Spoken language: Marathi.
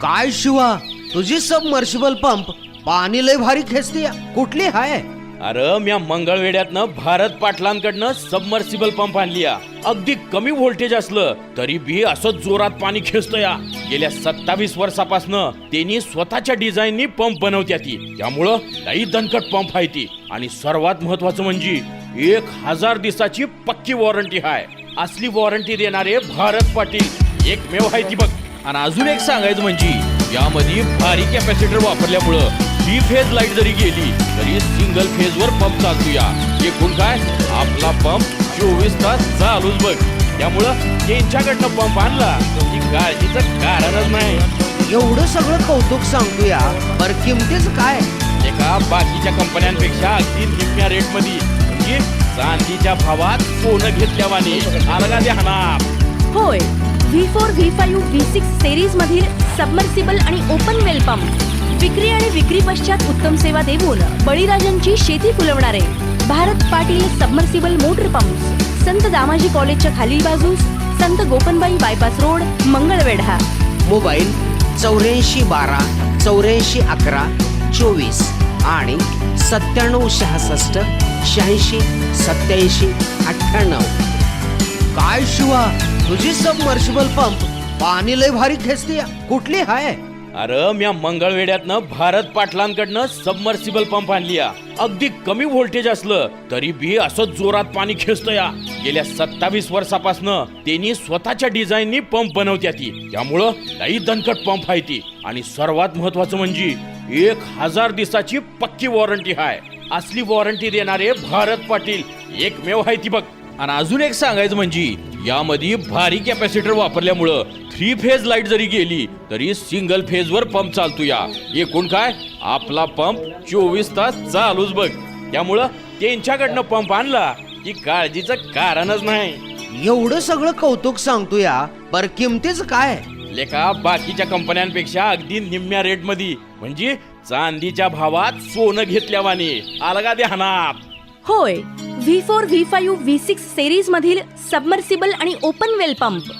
काय शिवा, तुझी सबमर्सिबल पंप पाणी लय भारी खेचते. कुठली हाय? अरे म्या मंगळवेड्यातनं भारत पाटलांकडनं सबमर्सिबल पंप आणली. अगदी कमी व्होल्टेज असलं तरी बी असं जोरात पाणी खेचतोय. गेल्या 27 वर्षापासनं त्यांनी स्वतःच्या डिझाईननी पंप बनवत्या ती, त्यामुळं लई दणकट पंप आहे ती. आणि सर्वात महत्वाचं म्हणजे 1000 दिवसाची पक्की वॉरंटी आहे. असली वॉरंटी देणारे भारत पाटील एकमेव आहे ती बघ. आणि अजून एक सांगायचं म्हणजे यामध्ये भारी कॅपॅसिटर वापरल्यामुळं 3 फेज लाईट जरी गेली तरी सिंगल फेज वर पंप चालतो. एकूण काय आपला पंप 24 तास चालूच बघ. त्यामुळं त्यांच्याकडनं पंप आणला की काळजीचं कारणच नाही. एवढं सगळं कौतुक सांगतोय, पर किमतीच काय? एका बाकीच्या कंपन्यांपेक्षा अगदी निम्म्या रेट मध्ये, म्हणजे चांदीच्या भावात सोनं घेतल्यावाने. अलगा द्या ना. होय, V4, V5, V6 सिरीज मधील सबमर्सिबल आणि ओपन वेल पंप विक्री आणि विक्री पश्चात उत्तम सेवा देऊन बळीराजांची शेती फुलवणारे Bharat Patil submersible motor pump, Sant Damaji कॉलेजच्या खालील बाजूस, Sant Gopanbai bypass road, Mangalvedha. Mobile 8412 8411 24 आणि 9766 86 87 98. काय शिवा, तुझी सबमर्सिबल पंप पाणी लय भारी खेचते. कुठली हाय? अरे म्या मंगळवेड्यातनं भारत पाटलांकडनं सबमर्सिबल पंप आणली. अगदी कमी व्होल्टेज असलं तरी बी असं जोरात पाणी खेचतोय. गेल्या 27 वर्षापासनं त्यांनी स्वतःच्या डिझाईननी पंप बनवत्या ती, त्यामुळं लई दणकट पंप आहे ती. आणि सर्वात महत्वाचं म्हणजे 1000 दिवसाची पक्की वॉरंटी आहे. असली वॉरंटी देणारे भारत पाटील एकमेव आहे ती बघ. आणि अजून एक सांगायचं म्हणजे यामध्ये भारी कॅपॅसिटर वापरल्यामुळं 3 फेज लाईट जरी गेली तरी सिंगल फेज वर पंप चालतो. एकूण काय आपला पंप 24 तास चालूच बघ. त्यामुळं त्यांच्याकडनं पंप आणला की काळजीचं कारणच नाही. एवढं सगळं कौतुक सांगतोय, पर किमतीच काय? लेका बाकीच्या कंपन्यांपेक्षा अगदी निम्म्या रेट मध्ये, म्हणजे चांदीच्या भावात सोनं घेतल्यावाने. अलगा द्या ना. होय, V4, V5, V6 सिरीज मधील सबमर्सिबल आणि ओपन वेल पंप